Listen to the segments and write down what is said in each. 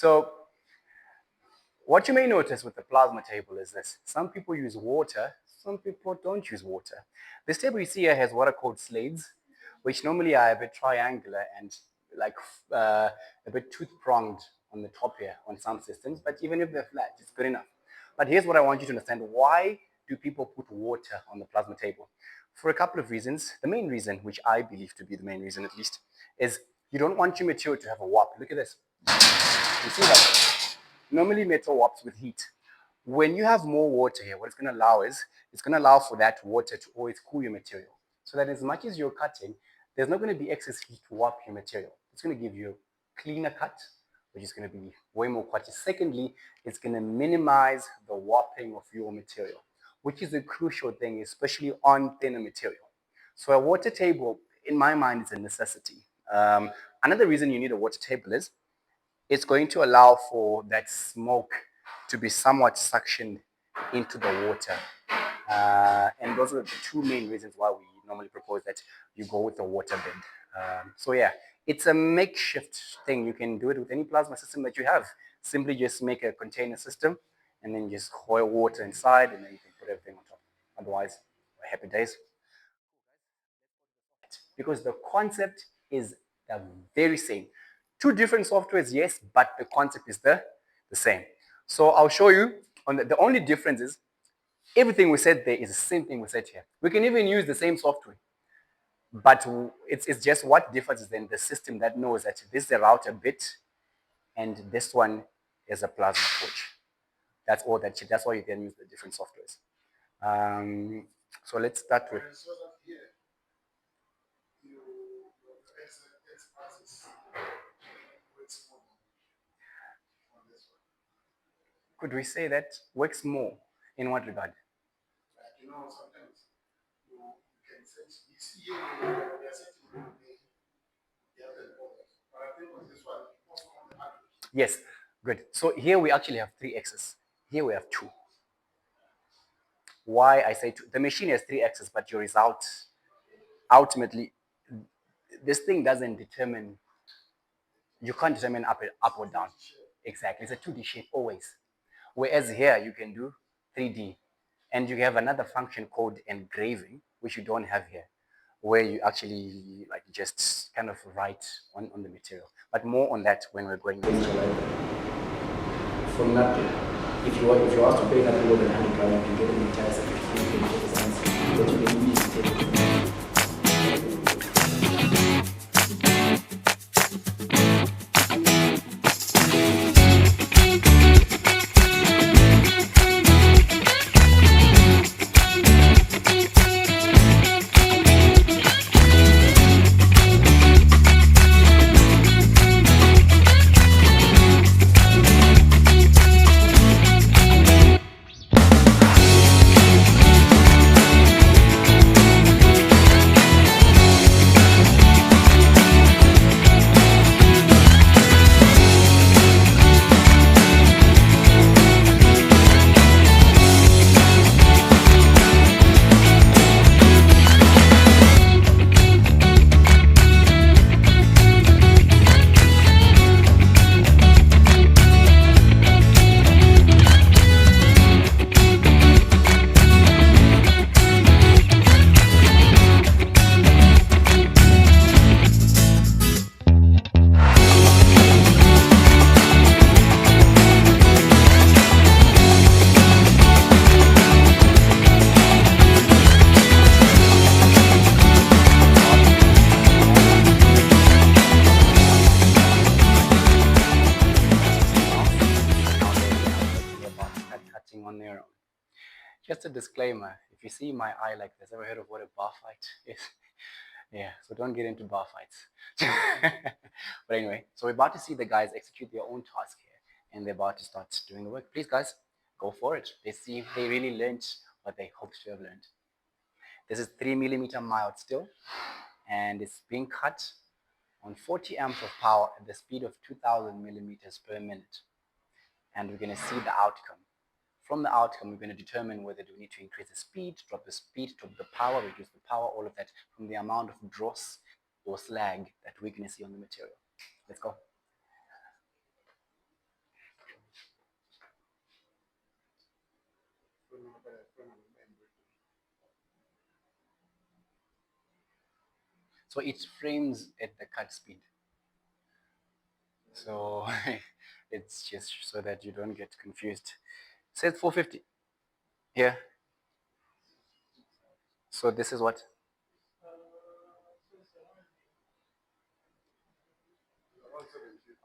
So what you may notice with the plasma table is this. Some people use water, some people don't use water. This table you see here has what are called slates, which normally are a bit triangular and like a bit tooth-pronged on the top here on some systems, but even if they're flat, it's good enough. But here's what I want you to understand. Why do people put water on the plasma table? For a couple of reasons. The main reason, which I believe to be the main reason at least, is you don't want your material to have a warp. Look at this. You see that? Normally metal warps with heat. When you have more water here, what it's going to allow is, it's going to allow for that water to always cool your material. So that as much as you're cutting, there's not going to be excess heat to warp your material. It's going to give you a cleaner cut, which is going to be way more quality. Secondly, it's going to minimize the warping of your material, which is a crucial thing, especially on thinner material. So a water table, in my mind, is a necessity. Another reason you need a water table is it's going to allow for that smoke to be somewhat suctioned into the water. And those are the two main reasons why we normally propose that you go with a water bed. So yeah, it's a makeshift thing. You can do it with any plasma system that you have. Simply just make a container system and then just coil water inside and then you can put everything on top. Otherwise, happy days. Because the concept is the very same. Two different softwares, yes, but the concept is the same. So I'll show you. The only difference is everything we said there is the same thing we said here. We can even use the same software, but it's just what differs is then the system that knows that this is a router bit and this one is a plasma torch. That's all that. That's why you can use the different softwares. So let's start with. Could we say that works more in what regard? Sometimes you can see but I think with this one, also on the other. Yes, good. So here we actually have 3 axes. Here we have 2. Why I say 2? The machine has 3 axes, but your result, ultimately, this thing doesn't determine, you can't determine up or down. Exactly, it's a 2D shape always. Whereas here you can do 3D. And you have another function called engraving, which you don't have here, where you actually like just kind of write on the material. But more on that when we're going from nothing. If you ask to pay nothing more than 100 grand, you can get an entire certificate that you can use to take it. On their own. Just a disclaimer, if you see my eye like this, ever heard of what a bar fight is? Yeah, so don't get into bar fights. But anyway, so we're about to see the guys execute their own task here, and they're about to start doing the work. Please, guys, go for it. Let's see if they really learned what they hoped to have learned. This is 3mm mild steel, and it's being cut on 40 amps of power at the speed of 2000 millimeters per minute. And we're going to see the outcome. From the outcome, we're going to determine whether we need to increase the speed, drop the speed, drop the power, reduce the power, all of that from the amount of dross or slag that we're going to see on the material. Let's go. So it frames at the cut speed. So it's just so that you don't get confused. It says 450 here. So this is what?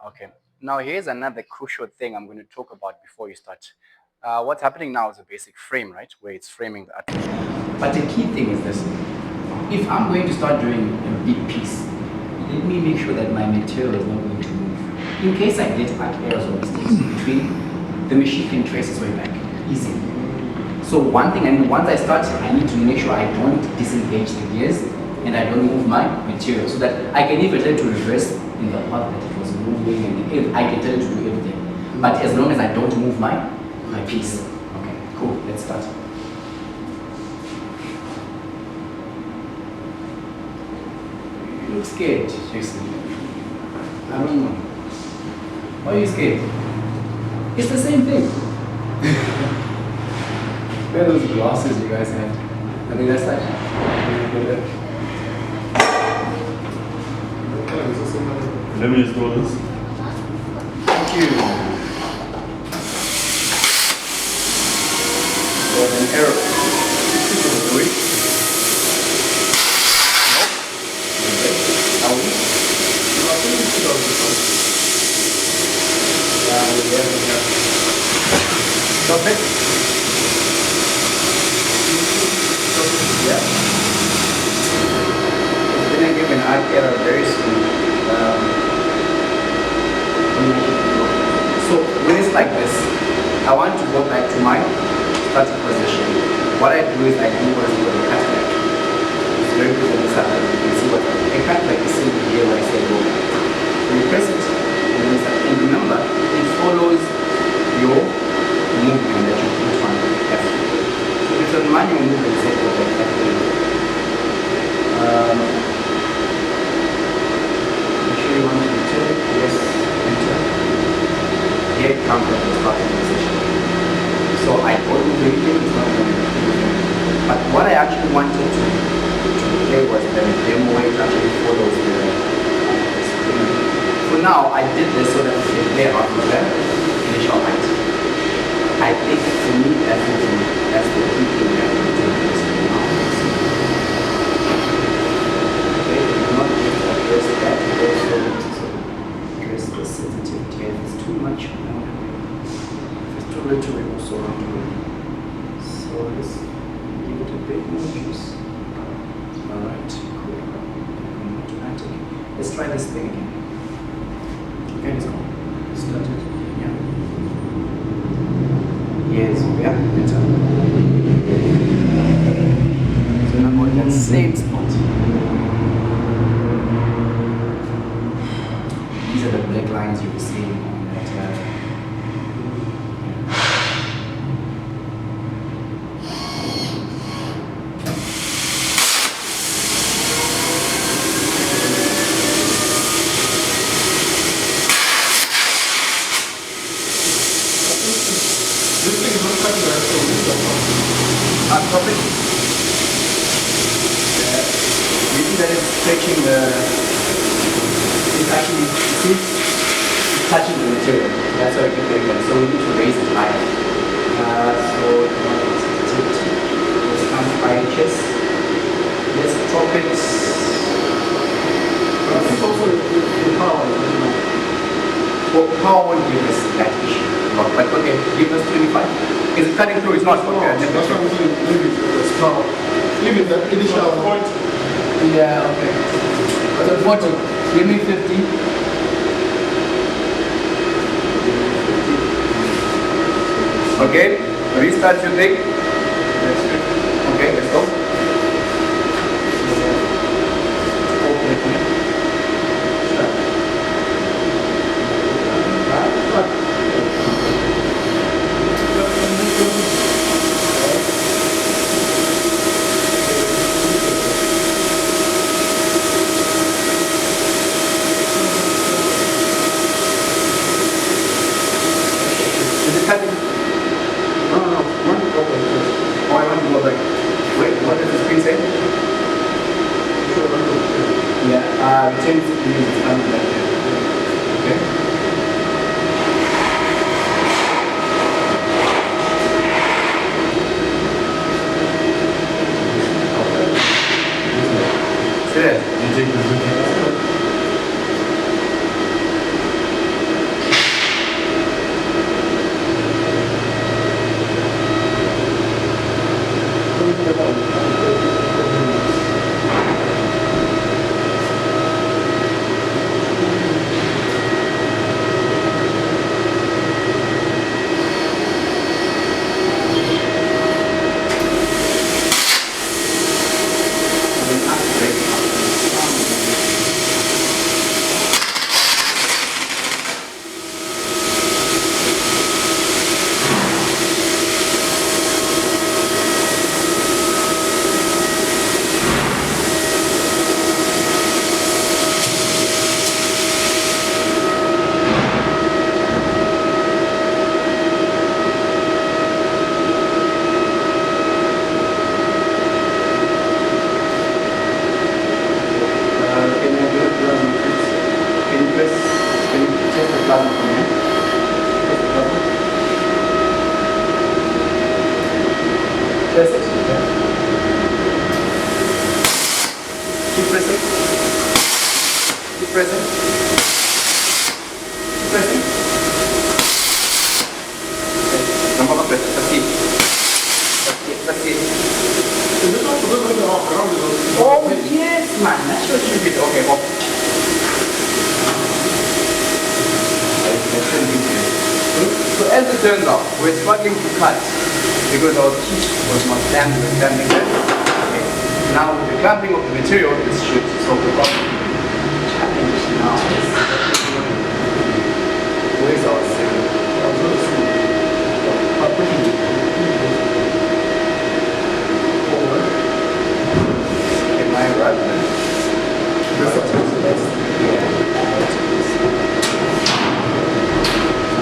Okay. Now here's another crucial thing I'm going to talk about before you start. What's happening now is a basic frame, right? Where it's framing the artwork. But the key thing is this. If I'm going to start doing a big piece, let me make sure that my material is not going to move. In case I get errors or mistakes between, the machine can trace its way back easily. So one thing, and once I start, I need to make sure I don't disengage the gears and I don't move my material, so that I can even tell it to reverse in the path that it was moving, and I can tell it to do everything. But as long as I don't move my piece. Okay, cool, let's start. You look scared, Jason. I don't know. Why are you scared? It's the same thing. Where are those glasses you guys have? I think that's like. Let me just draw this. Thank you. There's an error. Wait. Nope. Okay. Are we? Stop it. Yeah. It's going to give an art error very soon. So when it's like this, I want to go back to my starting position. What I do is I do what is called a cut back. It's very good on this side. You can see what a cut back is simply here where I say go back. So you press it, and remember, it follows your movement that you put on F. So if it's a manual movement, say go back F. Make sure you want to enter, yes, enter. Here it comes at the starting position. So I couldn't do anything, it's not going to do anything. But what I actually wanted to play was the demo way it actually follows the screen. For now, I did this so that we can play around with the initial height. I think for me, that's the key thing that we do this now. Okay, do not just address that, also address the sensitivity. If it's too much, if it's too little, we also want to. So let's give it a bit more juice. Alright, cool. Automatic. Let's try this thing again. Okay, let's go. Start it. Yeah. Yes, yeah, better. So now go to that same spot. These are the black lines you will see on that. Topic. You see that it's stretching the. It's actually, see, it's touching the material. That's why we keep doing that. So we need to raise it higher. So let's come IHS. Let's drop it. Also the power. Well, power won't give us that issue. But okay, give us 25. Is it cutting through? It's not. No, Okay, that's what I'm saying. Leave it. It's power. Leave it. The initial point. Yeah, okay. So 40. Give me 50. Okay, restart your thing. Okay, let's go. Is it cutting? No. One problem. Correct. Wait, what does the screen say? Yeah, retain is coming back there. Okay. Serious? You take the video. Press it. Keep pressing. Keep pressing. Keep pressing. Number one press. Let's see. Let's see. Is it not supposed to be off ground? Oh yes, man. That's what you did. Okay, off. So as it turns out, we're struggling to cut because our teeth was not damaged with damping that. Okay. Now with the clamping of the material, this should solve the problem. Challenge now is where's our second? Am I right?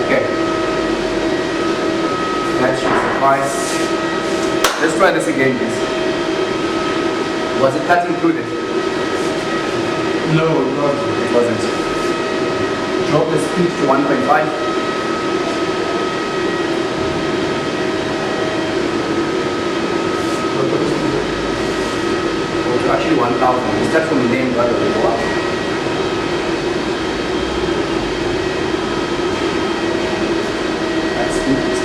Okay. That should suffice. Let's try this again, please. Was it cut included? No, not. It wasn't. Drop the speed to 1.5. Or to actually 1,000. We start from the name rather than go up. That's speed.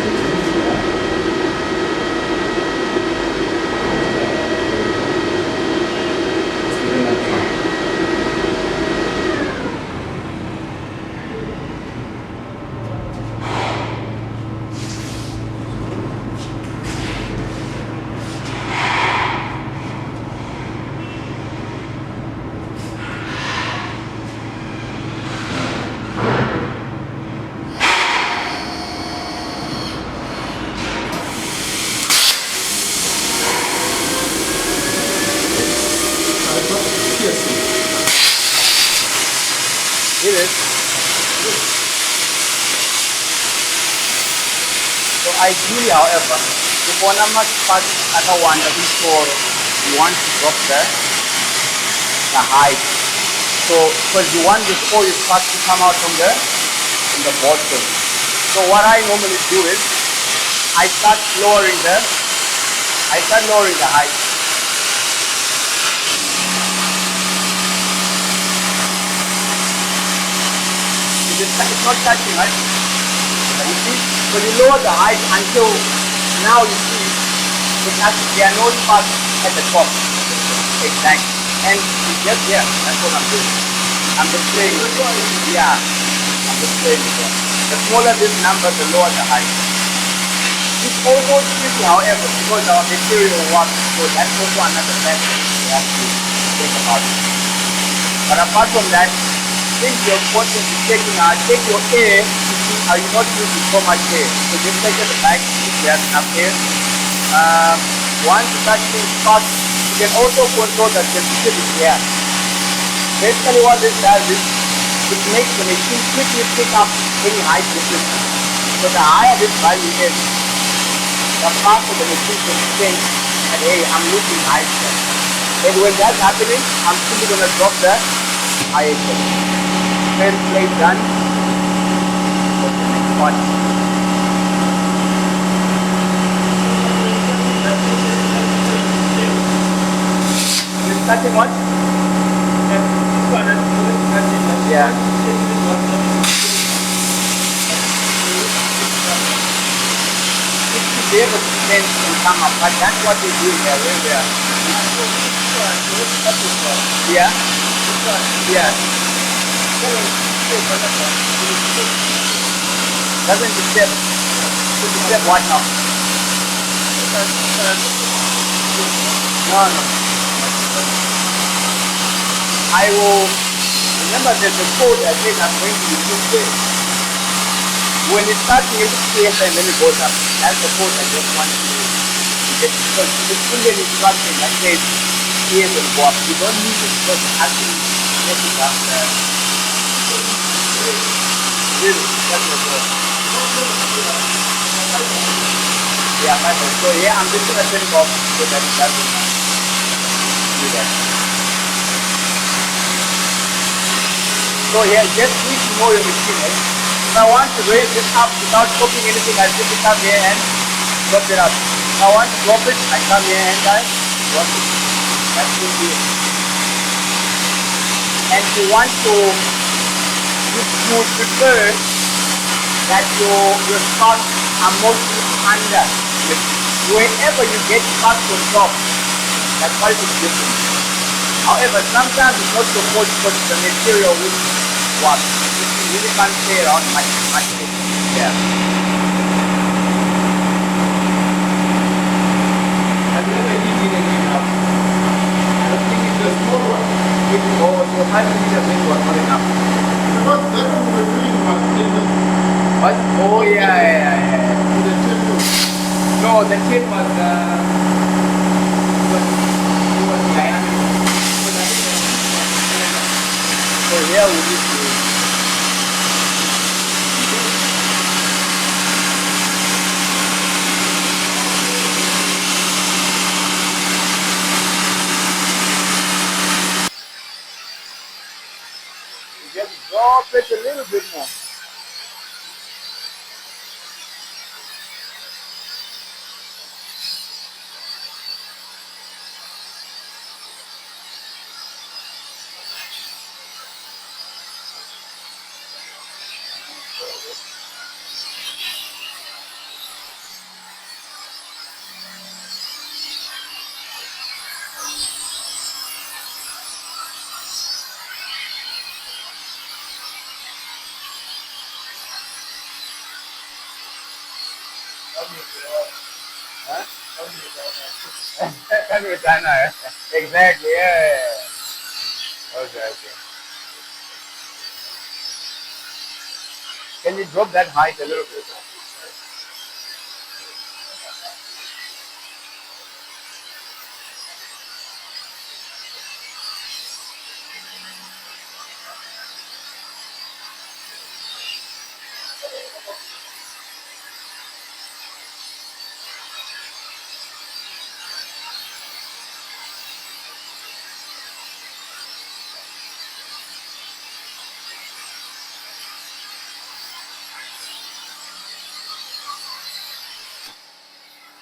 It is. So ideally, however, if one of us parts at a one that we store, you want to drop the height. So because you want this all your parts to come out from the bottom. So what I normally do is I start lowering the height. It's not touching, right? You see? So you lower the height until now you see there are no spots at the top. Exactly. And it's just here. That's what I'm doing. I'm just playing with it. Yeah. I'm just playing with it. The smaller this number, the lower the height. It's also tricky, however, because our material works, so that's also another factor we have to think about. But apart from that, since your bottom is taking out, take your air to see are you not using so much air. So just take at the back if you have enough air. Once you start being fast, you can also control the sensitivity here. Basically what this does is it makes the machine quickly pick up any height difference. So the higher this value is, the faster the machine can sense And hey, I'm looking high step. And when that's happening, I'm simply gonna drop the high step. First plate done. Go to the next one. You're starting what? Yeah. 60% can come up, but that's what we're doing here when we are. Yeah? Yeah. Doesn't disturb. Disturb what now? No, no. I will remember there's a code I think I'm going to use there. When it starts with clear and then it goes up. That's the code I just want to get because it's in the instruction that says clear and go up. You don't need it because it actually messes up the really that's the goal. Yeah, so yeah, I'm just gonna turn it off so that it doesn't do that. So here, just need to know your machine. If I want to raise this up without copying anything, I simply come here and drop it up. If I want to drop it, I come here and I drop it. That will be it. And you want to, you would prefer that your spots are mostly under. Wherever you get spots on top, that's why it's different. However, sometimes it's not so much because the material which works. You really can't stay around much. Yeah. Have you ever eaten anything else? I don't think it's a small one. So 5 millimeters maybe was not enough. Because that one we were doing was different. What? Oh yeah. In the temple. No, the tin was it was diameter. So here we need to just drop it a little bit more. Huh? Exactly, yeah. Okay. Can you drop that height a little bit?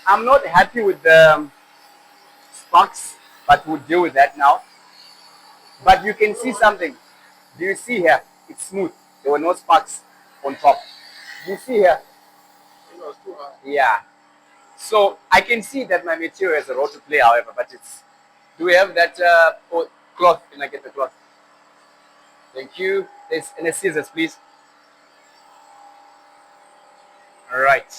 I'm not happy with the sparks, but we'll deal with that now. But you can see something. Do you see here? It's smooth. There were no sparks on top. Do you see here? It was too high. Yeah. So I can see that my material has a role to play, however, but it's. Do we have that cloth? Can I get the cloth? Thank you. And the scissors, please. All right.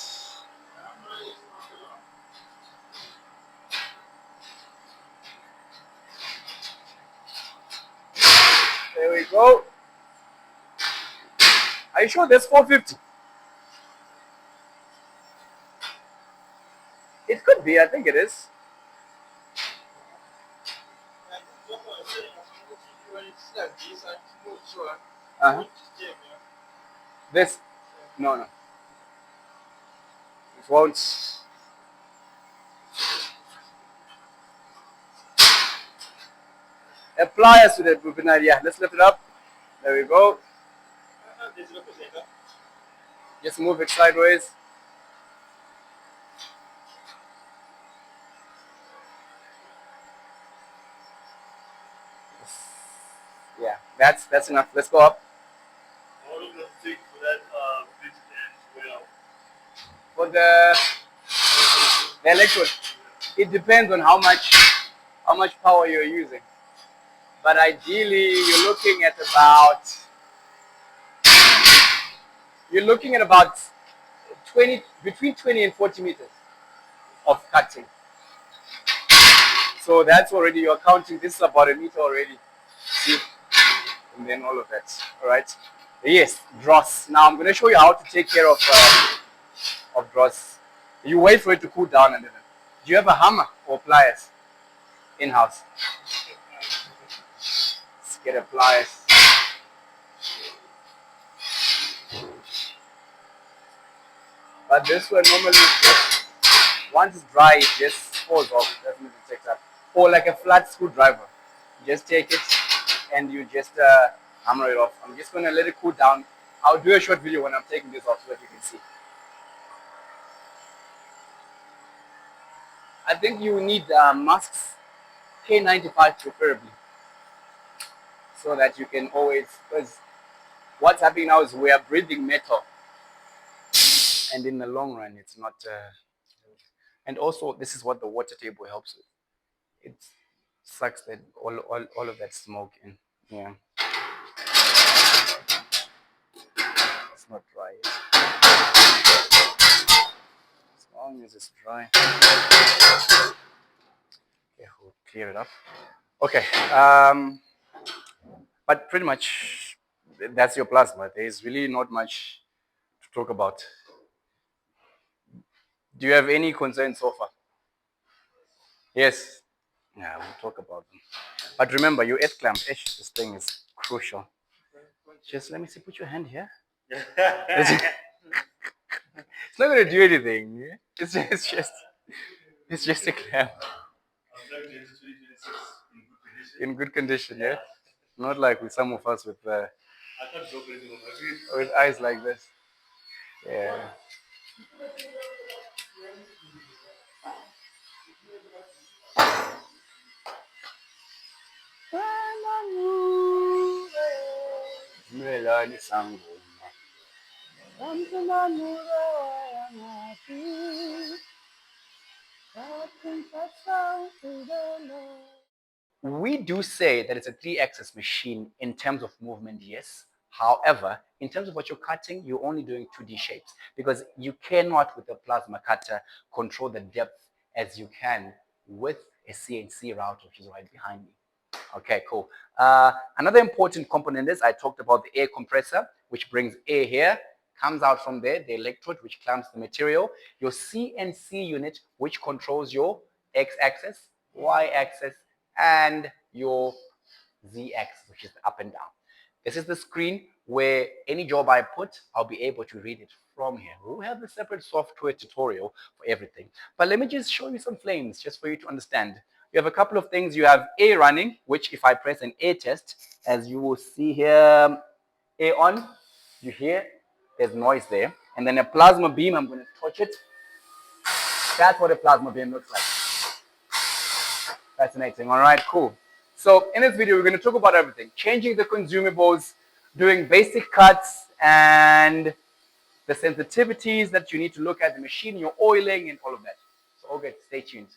There we go. Are you sure there's 450? It could be. I think it is. Uh-huh. This? No. It won't. The pliers to the webinar, yeah. Let's lift it up. There we go. Just move it sideways. Yeah, that's enough. Let's go up. How long does it take for that bridge to wear out? For the electrode, it depends on how much power you're using. But ideally, you're looking at about 20 between 20 and 40 meters of cutting. So that's already you're counting. This is about a meter already. See, and then all of that. All right. Yes, dross. Now I'm going to show you how to take care of dross. You wait for it to cool down and then. Do you have a hammer or pliers in house? Let's get a pliers. But this one normally, once it's dry, it just falls off. Doesn't even take that. Or like a flat screwdriver. You just take it and you just hammer it off. I'm just going to let it cool down. I'll do a short video when I'm taking this off so that you can see. I think you need masks, K95 preferably, so that you can always, because what's happening now is we are breathing metal, and in the long run, it's not. And also, this is what the water table helps with. It sucks that all of that smoke in. Yeah, it's not dry yet. As long as it's dry. Okay, we'll clear it up. Okay, but pretty much that's your plasma. There's really not much to talk about. Do you have any concerns so far? Yes. Yeah, we'll talk about them. But remember, your edge clamp, this thing is crucial. Just let me see, put your hand here. It's not going to do anything. It's just a clamp. In good condition, yeah? Not like with some of us with eyes like this. Yeah. We do say that it's a 3-axis machine in terms of movement, yes. However, in terms of what you're cutting, you're only doing 2D shapes because you cannot, with a plasma cutter, control the depth as you can with a CNC router, which is right behind me. Okay, cool. Another important component is I talked about the air compressor, which brings air here, comes out from there, the electrode, which clamps the material, your CNC unit, which controls your X-axis, Y-axis, and your Z-axis, which is up and down. This is the screen where any job I put, I'll be able to read it from here. We'll have a separate software tutorial for everything. But let me just show you some flames just for you to understand. You have a couple of things. You have A running, which if I press an A test, as you will see here, A on, you hear there's noise there. And then a plasma beam, I'm going to touch it. That's what a plasma beam looks like. Fascinating. All right, cool. So in this video, we're going to talk about everything. Changing the consumables, doing basic cuts, and the sensitivities that you need to look at, the machine you're oiling, and all of that. So, okay, stay tuned.